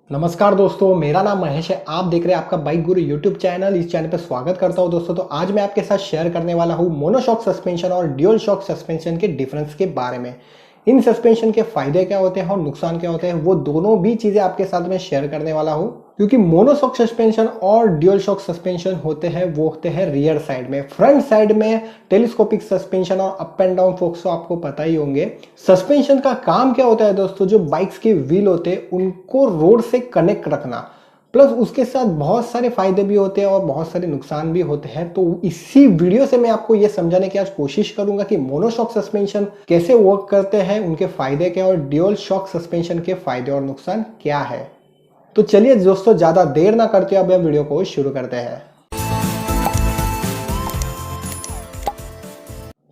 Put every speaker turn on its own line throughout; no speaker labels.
नमस्कार दोस्तों, मेरा नाम महेश है। आप देख रहे हैं आपका बाइक गुरु यूट्यूब चैनल। इस चैनल पर स्वागत करता हूं दोस्तों। तो आज मैं आपके साथ शेयर करने वाला हूं मोनोशॉक सस्पेंशन और ड्यूल शॉक सस्पेंशन के डिफरेंस के बारे में। इन सस्पेंशन के फायदे क्या होते हैं और नुकसान क्या होते हैं, वो दोनों भी चीजें आपके साथ में शेयर करने वाला हूं। क्योंकि मोनोशॉक सस्पेंशन और ड्यूल शॉक सस्पेंशन होते हैं वो होते हैं रियर साइड में। फ्रंट साइड में टेलीस्कोपिक सस्पेंशन और अप एंड डाउन फोक्स तो आपको पता ही होंगे। सस्पेंशन का काम क्या होता है दोस्तों, जो बाइक्स के व्हील होते हैं उनको रोड से कनेक्ट रखना, प्लस उसके साथ बहुत सारे फायदे भी होते हैं और बहुत सारे नुकसान भी होते हैं। तो इसी वीडियो से मैं आपको ये समझाने की आज कोशिश करूंगा कि मोनोशॉक सस्पेंशन कैसे वर्क करते हैं, उनके फायदे क्या और ड्यूल शॉक सस्पेंशन के फायदे और नुकसान क्या है। तो चलिए दोस्तों, ज्यादा देर ना करते अब हम वीडियो को शुरू करते हैं।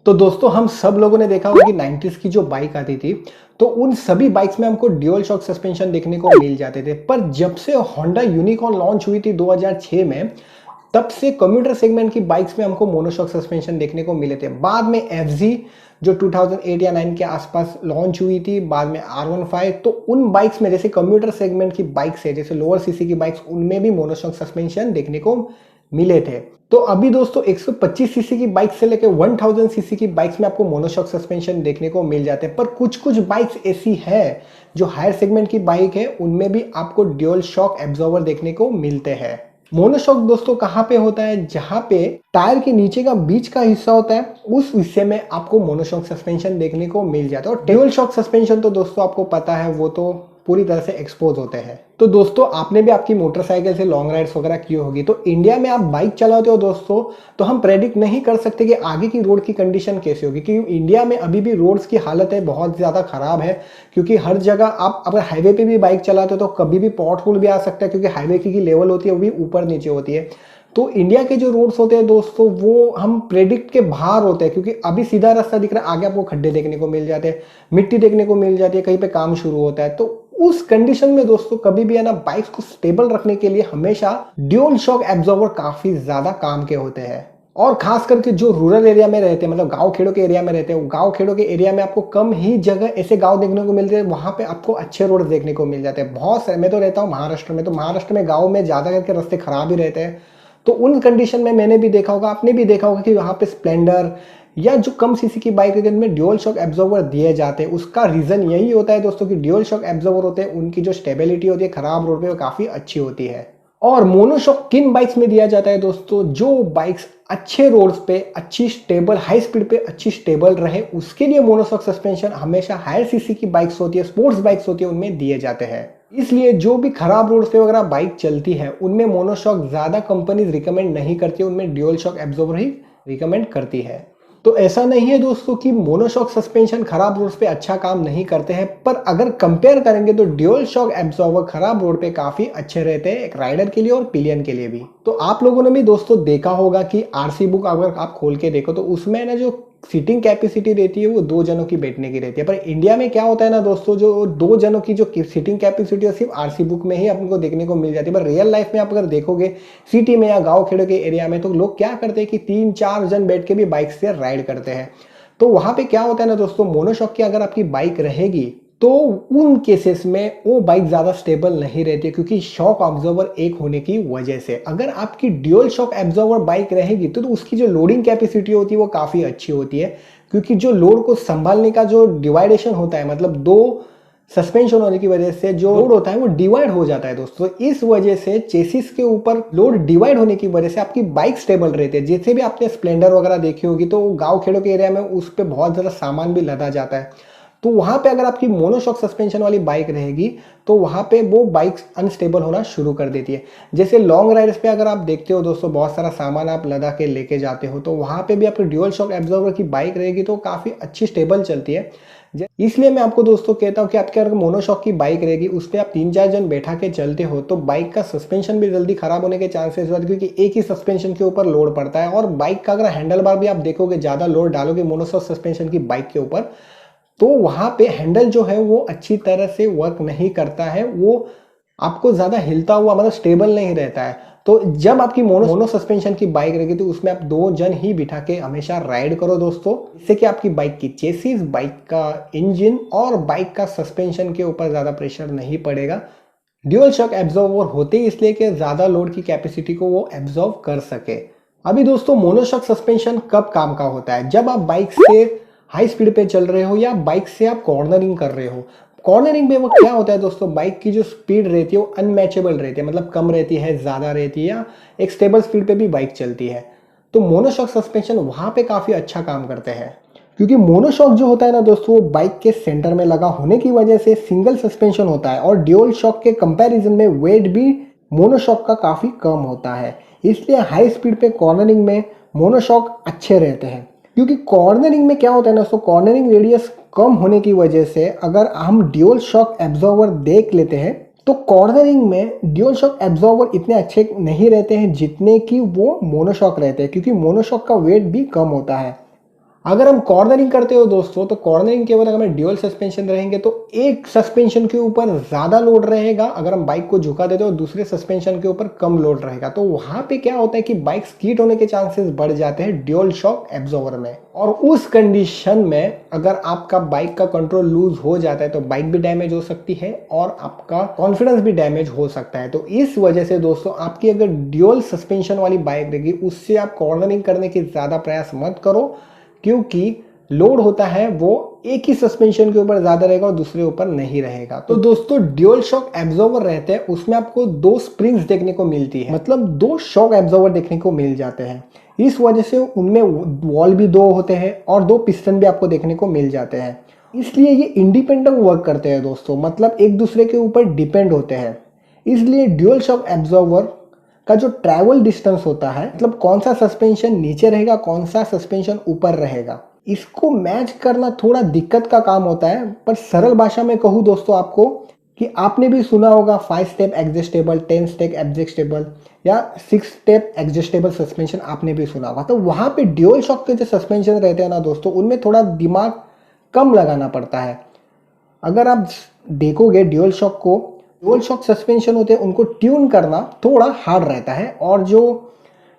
तो दोस्तों, हम सब लोगों ने देखा होगा कि 90s की जो बाइक आती थी तो उन सभी बाइक्स में हमको ड्यूल शॉक सस्पेंशन देखने को मिल जाते थे। पर जब से होंडा यूनिकॉर्न लॉन्च हुई थी 2006 में, तब से कम्यूटर सेगमेंट की बाइक्स में हमको मोनोशॉक सस्पेंशन देखने को मिले थे। बाद में एफजी जो 2008 या 9 के आसपास लॉन्च हुई थी, बाद में R15, तो उन बाइक्स में जैसे कम्यूटर सेगमेंट की बाइक्स है, जैसे लोअर सीसी की बाइक्स, उनमें भी मोनोशॉक सस्पेंशन देखने को मिले थे। तो अभी दोस्तों 125 सीसी की बाइक से लेकर 1000 सीसी की बाइक्स में आपको मोनोशॉक सस्पेंशन देखने को मिल जाते हैं। पर कुछ कुछ बाइक्स ऐसी है जो हायर सेगमेंट की बाइक है, उनमें भी आपको ड्यूल शॉक एब्जॉर्बर देखने को मिलते हैं। मोनोशॉक दोस्तों कहाँ पे होता है, जहां पे टायर के नीचे का बीच का हिस्सा होता है, उस हिस्से में आपको मोनोशॉक सस्पेंशन देखने को मिल जाता है। और ड्यूल शॉक सस्पेंशन तो दोस्तों आपको पता है, वो तो पूरी तरह से एक्सपोज होते हैं। तो दोस्तों, आपने भी आपकी मोटरसाइकिल से लॉन्ग राइड्स वगैरह की होगी। तो इंडिया में आप बाइक चलाते हो दोस्तों, तो हम प्रेडिक्ट नहीं कर सकते कि आगे की रोड की कंडीशन कैसी होगी, क्योंकि इंडिया में अभी भी रोड्स की हालत है बहुत ज़्यादा खराब है। क्योंकि हर जगह आप अगर हाईवे पे भी बाइक चलाते हो तो कभी भी पॉट होल भी आ सकता है, क्योंकि हाईवे की लेवल होती है वो भी ऊपर नीचे होती है। तो इंडिया के जो रोड्स होते हैं दोस्तों, वो हम प्रेडिक्ट के बाहर होते हैं, क्योंकि अभी सीधा रास्ता दिख रहा है, आगे आपको खड्डे देखने को मिल जाते हैं, मिट्टी देखने को मिल जाती है, कहीं पे काम शुरू होता है। तो उस कंडीशन में दोस्तों कभी भी है ना, बाइक्स को स्टेबल रखने के लिए हमेशा ड्यूल शॉक एब्जॉर्बर काफी ज्यादा काम के होते हैं। और खास करके जो रूरल एरिया में रहते हैं, मतलब गांव खेड़ों के एरिया में रहते हैं, गांव खेड़ों के एरिया में आपको कम ही जगह ऐसे गांव देखने को मिलते हैं, वहां पे आपको अच्छे रोड देखने को मिल जाते हैं। बहुत सारे, मैं तो रहता हूँ महाराष्ट्र में, तो महाराष्ट्र में गाँव में ज्यादा करके रास्ते खराब ही रहते हैं। तो उन कंडीशन में मैंने भी देखा होगा, आपने भी देखा होगा कि वहां पे स्प्लेंडर या जो कम सीसी की बाइक है जिनमें ड्यूल शॉक एब्जॉर्बर दिए जाते हैं। उसका रीजन यही होता है दोस्तों कि ड्यूल शॉक एब्जॉर्बर होते हैं, उनकी जो स्टेबिलिटी होती है खराब रोड पे वो काफी अच्छी होती है। और मोनोशॉक किन बाइक्स में दिया जाता है दोस्तों, जो बाइक्स अच्छे रोड्स पे अच्छी स्टेबल, हाई स्पीड पे अच्छी स्टेबल रहे, उसके लिए मोनोशॉक सस्पेंशन हमेशा हायर सीसी की बाइक्स होती है, स्पोर्ट्स बाइक्स होती है, उनमें दिए जाते हैं। इसलिए जो भी खराब रोड पे वगैरह बाइक चलती है उनमें मोनोशॉक ज्यादा कंपनीज रिकमेंड नहीं करती, उनमें ड्यूल शॉक एब्जॉर्बर ही रिकमेंड करती है। तो ऐसा नहीं है दोस्तों कि मोनोशॉक सस्पेंशन खराब रोड पे अच्छा काम नहीं करते हैं, पर अगर कंपेयर करेंगे तो ड्यूल शॉक एब्जॉर्बर खराब रोड पे काफी अच्छे रहते हैं, एक राइडर के लिए और पिलियन के लिए भी। तो आप लोगों ने भी दोस्तों देखा होगा कि आरसी बुक अगर आप खोल के देखो तो उसमें ना जो सीटिंग कैपेसिटी रहती है वो 2 जनों की बैठने की रहती है। पर इंडिया में क्या होता है ना दोस्तों, जो 2 जनों की जो सीटिंग कैपेसिटी है सिर्फ आरसी बुक में ही आपको देखने को मिल जाती है। पर रियल लाइफ में आप अगर देखोगे सिटी में या गांव खेड़ों के एरिया में, तो लोग क्या करते हैं कि 3-4 जन बैठ के भी बाइक से राइड करते हैं। तो वहां पे क्या होता है ना दोस्तों, मोनोशॉक की अगर आपकी बाइक रहेगी तो उन केसेस में वो बाइक ज्यादा स्टेबल नहीं रहती है, क्योंकि शॉक ऑब्जर्वर एक होने की वजह से। अगर आपकी ड्यूल शॉक एब्जॉर्बर बाइक रहेगी तो उसकी जो लोडिंग कैपेसिटी होती है वो काफी अच्छी होती है, क्योंकि जो लोड को संभालने का जो डिवाइडेशन होता है, मतलब 2 सस्पेंशन होने की वजह से जो लोड होता है वो डिवाइड हो जाता है दोस्तों। इस वजह से चेसिस के ऊपर लोड डिवाइड होने की वजह से आपकी बाइक स्टेबल रहती है। जैसे भी आपने स्प्लेंडर वगैरह देखी होगी, तो गांव खेड़ों के एरिया में उस पर बहुत ज्यादा सामान भी लदा जाता है। तो वहां पे अगर आपकी मोनोशॉक सस्पेंशन वाली बाइक रहेगी तो वहां पे वो बाइक अनस्टेबल होना शुरू कर देती है। जैसे लॉन्ग राइड्स पे अगर आप देखते हो दोस्तों, बहुत सारा सामान आप लदा के लेके जाते हो, तो वहां पे भी आपकी ड्यूल शॉक एब्जॉर्बर की बाइक रहेगी तो काफी अच्छी स्टेबल चलती है। इसलिए मैं आपको दोस्तों कहता हूँ कि आपके अगर मोनोशॉक की बाइक रहेगी, उस पर आप 3-4 जन बैठा के चलते हो तो बाइक का सस्पेंशन भी जल्दी खराब होने के चांसेस होते हैं, क्योंकि एक ही सस्पेंशन के ऊपर लोड पड़ता है। और बाइक का अगर हैंडल बार भी आप देखोगे, ज्यादा लोड डालोगे मोनोशॉक सस्पेंशन की बाइक के ऊपर, तो वहां पे हैंडल जो है वो अच्छी तरह से वर्क नहीं करता है, वो आपको ज्यादा हिलता हुआ मतलब स्टेबल नहीं रहता है। तो जब आपकी मोनो सस्पेंशन की बाइक रहेगी तो उसमें आप 2 जन ही बिठा के हमेशा राइड करो दोस्तों, इससे कि आपकी बाइक की चेसिस, बाइक का इंजन और बाइक का सस्पेंशन के ऊपर ज़्यादा प्रेशर नहीं पड़ेगा। ड्यूल शॉक एब्जॉर्बर होते ही इसलिए कि ज़्यादा लोड की कैपेसिटी को वो एब्जॉर्व कर सके। अभी दोस्तों मोनोशॉक सस्पेंशन कब काम का होता है? जब आप बाइक से हाई स्पीड पे चल रहे हो या बाइक से आप कॉर्नरिंग कर रहे हो। कॉर्नरिंग में वो क्या होता है दोस्तों, बाइक की जो स्पीड रहती है वो अनमैचेबल रहती है, मतलब कम रहती है, ज़्यादा रहती है, या एक स्टेबल स्पीड पे भी बाइक चलती है। तो मोनोशॉक सस्पेंशन वहाँ पे काफ़ी अच्छा काम करते हैं, क्योंकि मोनोशॉक जो होता है ना दोस्तों वो बाइक के सेंटर में लगा होने की वजह से सिंगल सस्पेंशन होता है, और ड्यूल शॉक के कंपैरिजन में वेट भी मोनोशॉक का काफ़ी कम होता है। इसलिए हाई स्पीड पे कॉर्नरिंग में मोनोशॉक अच्छे रहते हैं। क्योंकि कॉर्नरिंग में क्या होता है ना दोस्तों, कॉर्नरिंग रेडियस कम होने की वजह से अगर हम ड्यूल शॉक एब्जॉर्बर देख लेते हैं तो कॉर्नरिंग में ड्यूल शॉक एब्जॉर्बर इतने अच्छे नहीं रहते हैं जितने कि वो मोनोशॉक रहते हैं, क्योंकि मोनोशॉक का वेट भी कम होता है। अगर हम कॉर्नरिंग करते हो दोस्तों तो कॉर्नरिंग के बाद अगर हमें ड्यूअल सस्पेंशन रहेंगे तो एक सस्पेंशन के ऊपर ज़्यादा लोड रहेगा, अगर हम बाइक को झुका देते हो दूसरे सस्पेंशन के ऊपर कम लोड रहेगा। तो वहाँ पे क्या होता है कि बाइक स्कीड होने के चांसेस बढ़ जाते हैं ड्यूअल शॉक एब्जॉर्बर में। और उस कंडीशन में अगर आपका बाइक का कंट्रोल लूज हो जाता है तो बाइक भी डैमेज हो सकती है और आपका कॉन्फिडेंस भी डैमेज हो सकता है। तो इस वजह से दोस्तों आपकी अगर ड्यूअल सस्पेंशन वाली बाइक रहेगी उससे आप कॉर्नरिंग करने की ज़्यादा प्रयास मत करो, क्योंकि लोड होता है वो एक ही सस्पेंशन के ऊपर ज्यादा रहेगा और दूसरे ऊपर नहीं रहेगा। तो दोस्तों ड्यूल शॉक एब्जॉर्बर रहते हैं उसमें आपको 2 स्प्रिंग्स देखने को मिलती है, मतलब 2 शॉक एब्जॉर्बर देखने को मिल जाते हैं। इस वजह से उनमें वॉल भी 2 होते हैं और 2 पिस्टन भी आपको देखने को मिल जाते हैं। इसलिए ये इंडिपेंडेंट वर्क करते हैं दोस्तों, मतलब एक दूसरे के ऊपर डिपेंड होते हैं। इसलिए ड्यूल शॉक एब्जॉर्बर का जो ट्रैवल डिस्टेंस होता है, मतलब कौन सा सस्पेंशन नीचे रहेगा कौन सा सस्पेंशन ऊपर रहेगा, इसको मैच करना थोड़ा दिक्कत का काम होता है। पर सरल भाषा में कहूँ दोस्तों आपको कि आपने भी सुना होगा 5 स्टेप एडजस्टेबल, 10 स्टेप एडजस्टेबल या 6 स्टेप एडजस्टेबल सस्पेंशन आपने भी सुना होगा। तो वहाँ पे ड्यूल शॉक के जो सस्पेंशन रहते हैं ना दोस्तों उनमें थोड़ा दिमाग कम लगाना पड़ता है। अगर आप देखोगे ड्यूल शॉक सस्पेंशन होते हैं उनको ट्यून करना थोड़ा हार्ड रहता है, और जो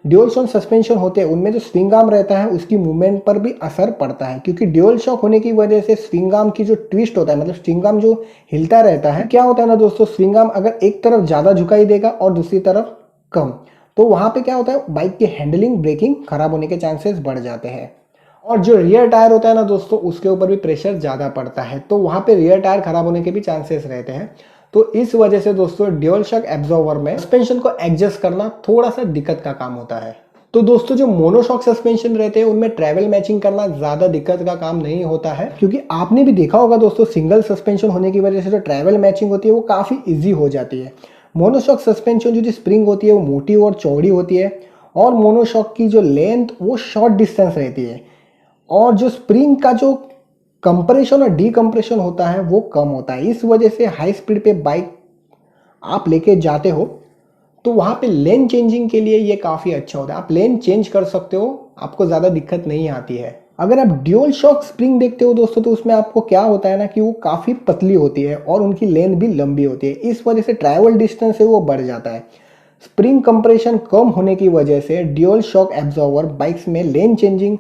ड्यूल शॉक सस्पेंशन होते हैं उनमें जो स्विंग आर्म रहता है उसकी मूवमेंट पर भी असर पड़ता है, क्योंकि ड्यूल शॉक होने की वजह से स्विंग आर्म की जो ट्विस्ट होता है, मतलब स्विंग आर्म जो हिलता रहता है, क्या होता है ना दोस्तों, स्विंग आर्म अगर एक तरफ ज़्यादा झुकाई देगा और दूसरी तरफ कम, तो वहाँ पे क्या होता है बाइक की हैंडलिंग, ब्रेकिंग खराब होने के चांसेस बढ़ जाते हैं। और जो रियर टायर होता है ना दोस्तों उसके ऊपर भी प्रेशर ज़्यादा पड़ता है, तो वहाँ पे रियर टायर खराब होने के भी चांसेस रहते हैं। तो इस वजह से दोस्तों ड्यूल शॉक एब्जॉर्बर में सस्पेंशन को एडजस्ट करना थोड़ा सा दिक्कत का काम होता है। तो दोस्तों जो मोनोशॉक सस्पेंशन रहते हैं उनमें ट्रैवल मैचिंग करना ज़्यादा दिक्कत का काम नहीं होता है, क्योंकि आपने भी देखा होगा दोस्तों सिंगल सस्पेंशन होने की वजह से जो ट्रैवल मैचिंग होती है वो काफ़ी ईजी हो जाती है। मोनोशॉक सस्पेंशन जो स्प्रिंग होती है वो मोटी और चौड़ी होती है, और मोनोशॉक की जो लेंथ वो शॉर्ट डिस्टेंस रहती है, और जो स्प्रिंग का जो कंप्रेशन और डीकंप्रेशन होता है वो कम होता है। इस वजह से हाई स्पीड पे बाइक आप लेके जाते हो तो वहाँ पे लेन चेंजिंग के लिए ये काफ़ी अच्छा होता है, आप लेन चेंज कर सकते हो, आपको ज़्यादा दिक्कत नहीं आती है। अगर आप ड्यूल शॉक स्प्रिंग देखते हो दोस्तों तो उसमें आपको क्या होता है ना कि वो काफ़ी पतली होती है और उनकी लेंथ भी लंबी होती है, इस वजह से ट्रैवल डिस्टेंस है वो बढ़ जाता है। स्प्रिंग कंप्रेशन कम होने की वजह से ड्यूल शॉक एब्जॉर्बर बाइक्स में लेन चेंजिंग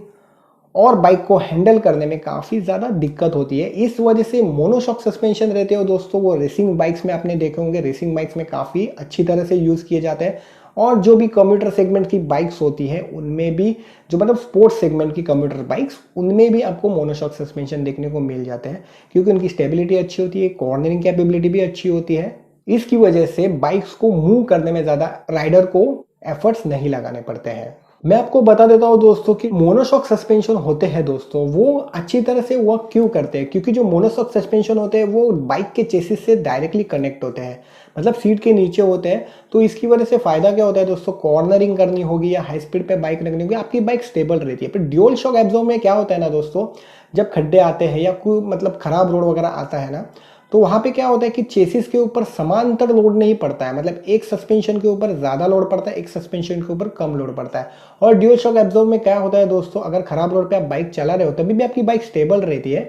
और बाइक को हैंडल करने में काफ़ी ज़्यादा दिक्कत होती है। इस वजह से मोनोशॉक सस्पेंशन रहते हो दोस्तों वो रेसिंग बाइक्स में आपने देखे होंगे, रेसिंग बाइक्स में काफ़ी अच्छी तरह से यूज़ किए जाते हैं, और जो भी कम्यूटर सेगमेंट की बाइक्स होती है उनमें भी, जो मतलब स्पोर्ट्स सेगमेंट की कम्यूटर बाइक्स, उनमें भी आपको मोनोशॉक सस्पेंशन देखने को मिल जाते हैं, क्योंकि उनकी स्टेबिलिटी अच्छी होती है, कॉर्नरिंग कैपेबिलिटी भी अच्छी होती है। इसकी वजह से बाइक्स को मूव करने में ज़्यादा राइडर को एफर्ट्स नहीं लगाने पड़ते हैं। मैं आपको बता देता हूँ दोस्तों कि मोनोशॉक सस्पेंशन होते हैं दोस्तों वो अच्छी तरह से वर्क क्यों करते हैं, क्योंकि जो मोनोशॉक सस्पेंशन होते हैं वो बाइक के चेसिस से डायरेक्टली कनेक्ट होते हैं, मतलब सीट के नीचे होते हैं। तो इसकी वजह से फायदा क्या होता है दोस्तों, कॉर्नरिंग करनी होगी या हाई स्पीड पे बाइक रखनी होगी, आपकी बाइक स्टेबल रहती है। पर ड्यूल शॉक एब्जॉर्बर में क्या होता है ना दोस्तों, जब खड्डे आते हैं या कोई मतलब खराब रोड वगैरह आता है ना, तो वहाँ पे क्या होता है कि चेसिस के ऊपर समांतर लोड नहीं पड़ता है, मतलब एक सस्पेंशन के ऊपर ज़्यादा लोड पड़ता है, एक सस्पेंशन के ऊपर कम लोड पड़ता है। और ड्यूल शॉक एब्जॉर्बर में क्या होता है दोस्तों, अगर खराब रोड पे आप बाइक चला रहे हो तभी भी आपकी बाइक स्टेबल रहती है,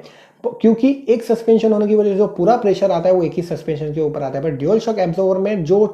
क्योंकि एक सस्पेंशन होने की वजह से जो पूरा प्रेशर आता है वो एक ही सस्पेंशन के ऊपर आता है। पर ड्यूल शॉक एब्जॉर्बर में जो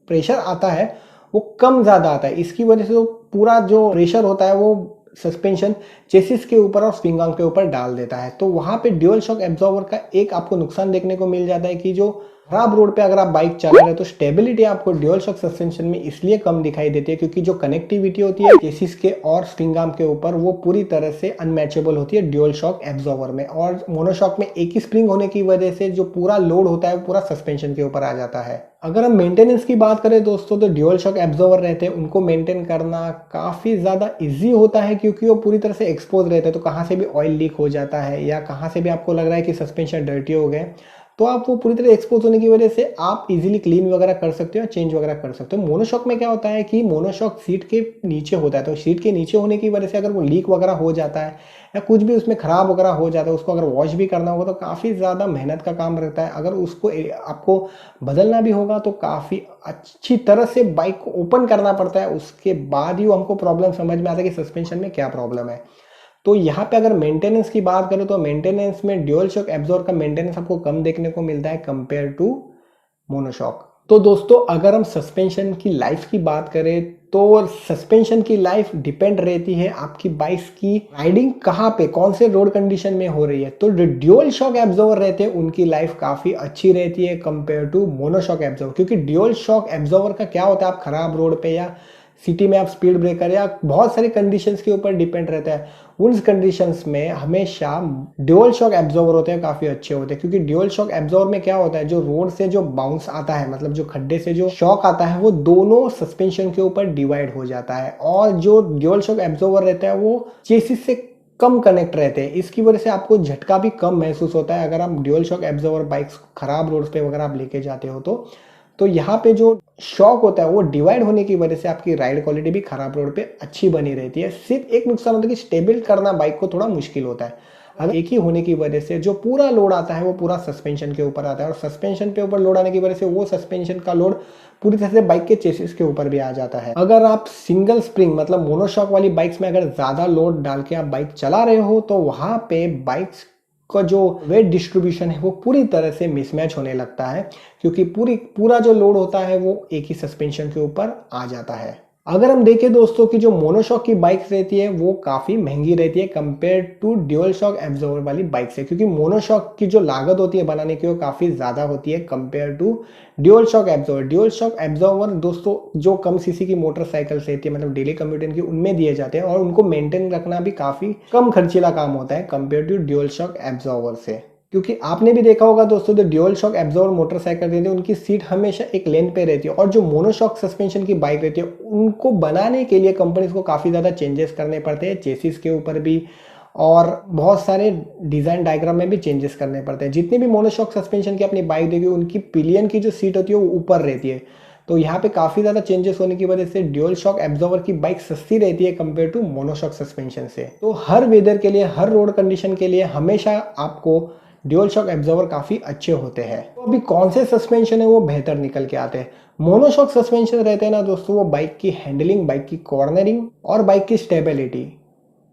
प्रेशर आता है वो कम ज़्यादा आता है। इसकी वजह से पूरा जो प्रेशर होता है वो सस्पेंशन चेसिस के ऊपर और स्विंग आर्म के ऊपर डाल देता है। तो वहाँ पे ड्यूल शॉक एब्जॉर्बर का एक आपको नुकसान देखने को मिल जाता है कि जो खराब रोड पे अगर आप बाइक चला रहे हो तो स्टेबिलिटी आपको ड्यूल शॉक सस्पेंशन में इसलिए कम दिखाई देती है क्योंकि जो कनेक्टिविटी होती है चेसिस के और स्विंग आर्म के ऊपर वो पूरी तरह से अनमैचेबल होती है ड्यूल शॉक एब्जॉर्बर में। और मोनोशॉक में एक ही स्प्रिंग होने की वजह से जो पूरा लोड होता है वो पूरा सस्पेंशन के ऊपर आ जाता है। अगर हम मेंटेनेंस की बात करें दोस्तों तो ड्यूल शॉक एब्जॉर्बर रहते हैं उनको मेंटेन करना काफ़ी ज़्यादा इजी होता है क्योंकि वो पूरी तरह से एक्सपोज रहते हैं। तो कहाँ से भी ऑयल लीक हो जाता है या कहाँ से भी आपको लग रहा है कि सस्पेंशन डर्टी हो गए तो आप वो पूरी तरह एक्सपोज होने की वजह से आप इजीली क्लीन वगैरह कर सकते हो या चेंज वगैरह कर सकते हो। मोनोशॉक में क्या होता है कि मोनोशॉक सीट के नीचे होता है तो सीट के नीचे होने की वजह से अगर वो लीक वगैरह हो जाता है या कुछ भी उसमें खराब वगैरह हो जाता है उसको अगर वॉश भी करना होगा तो काफ़ी ज़्यादा मेहनत का काम रहता है। अगर उसको आपको बदलना भी होगा तो काफ़ी अच्छी तरह से बाइक को ओपन करना पड़ता है, उसके बाद ही वो हमको प्रॉब्लम समझ में आता है कि सस्पेंशन में क्या प्रॉब्लम है। तो यहाँ पे अगर मेंटेनेंस की बात करें तो मेंटेनेंस में ड्यूल शॉक एब्जॉर्बर का मेंटेनेंस आपको कम देखने को मिलता है कंपेयर टू मोनोशॉक। तो दोस्तों अगर हम सस्पेंशन की लाइफ की बात करें तो सस्पेंशन की लाइफ डिपेंड रहती है आपकी बाइक की राइडिंग कहाँ पे कौन से रोड कंडीशन में हो रही है। तो जो ड्यूल शॉक एब्जॉर्बर रहते हैं उनकी लाइफ काफ़ी अच्छी रहती है कंपेयर टू मोनोशॉक एब्जॉर्बर क्योंकि ड्यूल शॉक एब्जॉर्बर का क्या होता है आप खराब रोड पे या सिटी में आप स्पीड ब्रेकर या बहुत सारी कंडीशंस के ऊपर डिपेंड रहता है। उन कंडीशंस में हमेशा ड्यूल शॉक एब्जॉर्बर होते हैं काफ़ी अच्छे होते हैं क्योंकि ड्यूल शॉक एब्जॉर्बर में क्या होता है जो रोड से जो बाउंस आता है मतलब जो खड्डे से जो शॉक आता है वो दोनों सस्पेंशन के ऊपर डिवाइड हो जाता है और जो ड्यूल शॉक एब्जॉर्बर रहता है वो चेसिस से कम कनेक्ट रहते हैं। इसकी वजह से आपको झटका भी कम महसूस होता है अगर आप ड्यूल शॉक एब्जॉर्बर बाइक्स खराब रोड्स पे वगैरह आप लेके जाते हो तो यहाँ पे जो शॉक होता है वो डिवाइड होने की वजह से आपकी राइड क्वालिटी भी खराब रोड पे अच्छी बनी रहती है। सिर्फ एक नुकसान होता है कि स्टेबल करना बाइक को थोड़ा मुश्किल होता है। अगर एक ही होने की वजह से जो पूरा लोड आता है वो पूरा सस्पेंशन के ऊपर आता है और सस्पेंशन पे ऊपर लोड आने की वजह से वो सस्पेंशन का लोड पूरी तरह से बाइक के चेसिस के ऊपर भी आ जाता है। अगर आप सिंगल स्प्रिंग मतलब मोनोशॉक वाली बाइक्स में अगर ज्यादा लोड डाल के आप बाइक चला रहे हो तो वहां पे बाइक्स का जो वेट डिस्ट्रीब्यूशन है वो पूरी तरह से मिसमैच होने लगता है क्योंकि पूरा जो लोड होता है वो एक ही सस्पेंशन के ऊपर आ जाता है। अगर हम देखें दोस्तों कि जो मोनोशॉक की बाइक्स रहती है वो काफ़ी महंगी रहती है compare to dual shock absorber वाली बाइक से क्योंकि मोनोशॉक की जो लागत होती है बनाने की वो काफ़ी ज़्यादा होती है compare to dual shock absorber. Dual shock absorber दोस्तों जो कम सीसी की मोटरसाइकिल्स रहती है मतलब डेली कम्यूटिंग की उनमें दिए जाते हैं और उनको मेंटेन रखना भी काफ़ी कम खर्चीला काम होता है compare to dual shock absorber से। क्योंकि आपने भी देखा होगा दोस्तों जो ड्यूल शॉक एब्जॉर्बर मोटरसाइकिल रहती है उनकी सीट हमेशा एक लेन पे रहती है और जो मोनोशॉक सस्पेंशन की बाइक रहती है उनको बनाने के लिए कंपनीज को काफ़ी ज़्यादा चेंजेस करने पड़ते हैं चेसिस के ऊपर भी और बहुत सारे डिज़ाइन डायग्राम में भी चेंजेस करने पड़ते हैं। जितनी भी मोनोशॉक सस्पेंशन की अपनी बाइक देखी उनकी पिलियन की जो सीट होती है वो ऊपर रहती है तो यहाँ पे काफ़ी ज़्यादा चेंजेस होने की वजह से ड्यूल शॉक एब्जॉर्बर की बाइक सस्ती रहती है कंपेयर टू मोनोशॉक सस्पेंशन से। तो हर वेदर के लिए हर रोड कंडीशन के लिए हमेशा आपको ड्यूल शॉक एब्जॉर्बर काफ़ी अच्छे होते हैं। तो अभी कौन से सस्पेंशन है वो बेहतर निकल के आते हैं। मोनोशॉक सस्पेंशन रहते हैं ना दोस्तों वो बाइक की हैंडलिंग बाइक की कॉर्नरिंग और बाइक की स्टेबिलिटी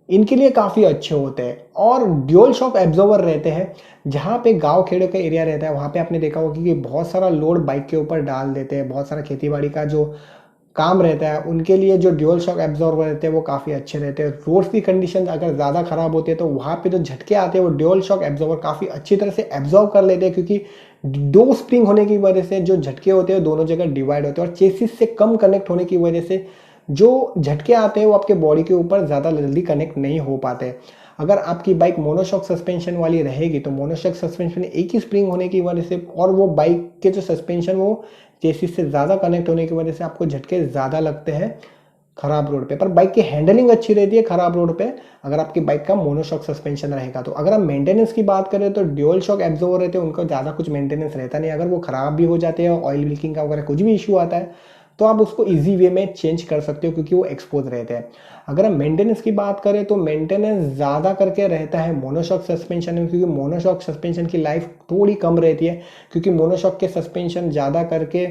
इनके लिए काफ़ी अच्छे होते हैं। और ड्यूल शॉक एब्जॉर्बर रहते हैं जहाँ पे गांव खेड़ों का एरिया रहता है वहाँ पे आपने देखा होगा कि बहुत सारा लोड बाइक के ऊपर डाल देते हैं, बहुत सारा खेतीबाड़ी का जो काम रहता है उनके लिए जो ड्यूल शॉक एब्जॉर्बर रहते हैं वो काफ़ी अच्छे रहते हैं। रोड्स की कंडीशन अगर ज़्यादा ख़राब होती है तो वहाँ पे जो झटके आते हैं वो ड्यूल शॉक एब्जॉर्बर काफ़ी अच्छी तरह से एब्जॉर्ब कर लेते हैं क्योंकि दो स्प्रिंग होने की वजह से जो झटके होते हैं दोनों जगह डिवाइड होते हैं और चेसिस से कम कनेक्ट होने की वजह से जो झटके आते हैं वो आपके बॉडी के ऊपर ज़्यादा जल्दी कनेक्ट नहीं हो पाते। अगर आपकी बाइक मोनोशॉक सस्पेंशन वाली रहेगी तो मोनोशॉक सस्पेंशन एक ही स्प्रिंग होने की वजह से और वो बाइक के जो सस्पेंशन वो चेसिस से ज़्यादा कनेक्ट होने की वजह से आपको झटके ज़्यादा लगते हैं खराब रोड पे। पर बाइक की हैंडलिंग अच्छी रहती है खराब रोड पे अगर आपकी बाइक का मोनोशॉक सस्पेंशन रहेगा तो। अगर हम मेंटेनेंस की बात करें तो ड्यूल शॉक एब्जॉर्बर रहते हैं उनका ज़्यादा कुछ मेंटेनेंस रहता नहीं। अगर वो ख़राब भी हो जाते हैं ऑयल लीकिंग का वगैरह कुछ भी इशू आता है तो आप उसको इजी वे में चेंज कर सकते हो क्योंकि वो एक्सपोज रहते हैं। अगर हम मेंटेनेंस की बात करें तो मेंटेनेंस ज़्यादा करके रहता है मोनोशॉक सस्पेंशन में क्योंकि मोनोशॉक सस्पेंशन की लाइफ थोड़ी कम रहती है क्योंकि मोनोशॉक के सस्पेंशन ज़्यादा करके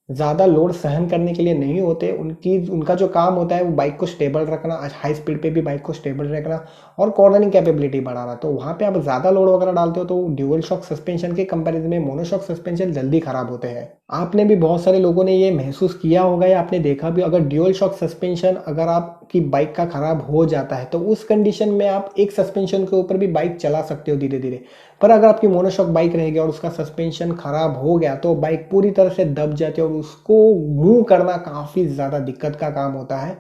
ज़्यादा लोड सहन करने के लिए नहीं होते। उनका जो काम होता है वो बाइक को स्टेबल रखना, हाई स्पीड पे भी बाइक को स्टेबल रखना और कॉर्नरिंग कैपेबिलिटी बढ़ाना। तो वहाँ पे आप ज़्यादा लोड वगैरह डालते हो तो ड्यूअल शॉक सस्पेंशन के कंपैरिजन में मोनोशॉक सस्पेंशन जल्दी खराब होते हैं। आपने भी बहुत सारे लोगों ने ये महसूस किया होगा या आपने देखा भी, अगर ड्यूअल शॉक सस्पेंशन अगर आपकी बाइक का खराब हो जाता है तो उस कंडीशन में आप एक सस्पेंशन के ऊपर भी बाइक चला सकते हो धीरे धीरे। पर अगर आपकी मोनोशॉक बाइक रहेगी और उसका सस्पेंशन खराब हो गया तो बाइक पूरी तरह से दब जाती है और उसको मूव करना काफ़ी ज़्यादा दिक्कत का काम होता है।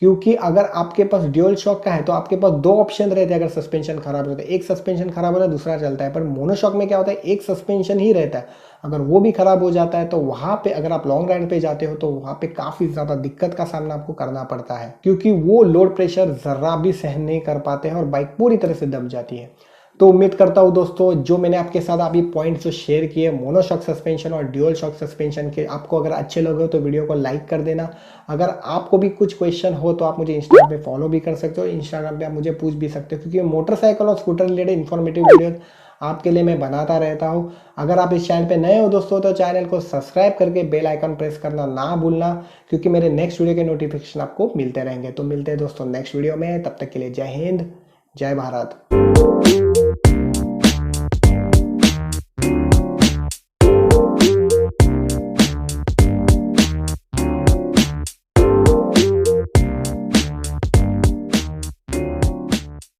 क्योंकि अगर आपके पास ड्यूअल शॉक का है तो आपके पास दो ऑप्शन रहते हैं। अगर सस्पेंशन खराब होता है, एक सस्पेंशन खराब होता है, दूसरा चलता है। पर मोनोशॉक में क्या होता है, एक सस्पेंशन ही रहता है। अगर वो भी खराब हो जाता है तो वहाँ पे अगर आप लॉन्ग राइड पे जाते हो तो वहाँ पे काफ़ी ज़्यादा दिक्कत का सामना आपको करना पड़ता है, क्योंकि वो लोड प्रेशर ज़रा भी सहन नहीं कर पाते हैं और बाइक पूरी तरह से दब जाती है। तो उम्मीद करता हूँ दोस्तों, जो मैंने आपके साथ अभी पॉइंट्स जो शेयर किए मोनोशॉक सस्पेंशन और ड्यूअल शॉक सस्पेंशन के, आपको अगर अच्छे लगे हो तो वीडियो को लाइक कर देना। अगर आपको भी कुछ क्वेश्चन हो तो आप मुझे इंस्टाग्राम पे फॉलो भी कर सकते हो। इंस्टाग्राम पे आप मुझे पूछ भी सकते हो, क्योंकि मोटरसाइकिल और स्कूटर रिलेटेड इन्फॉर्मेटिव वीडियो आपके लिए मैं बनाता रहता हूँ। अगर आप इस चैनल पे नए हो दोस्तों तो चैनल को सब्सक्राइब करके बेल आइकन प्रेस करना ना भूलना, क्योंकि मेरे नेक्स्ट वीडियो के नोटिफिकेशन आपको मिलते रहेंगे। तो मिलते हैं दोस्तों नेक्स्ट वीडियो में, तब तक के लिए जय हिंद, जय भारत।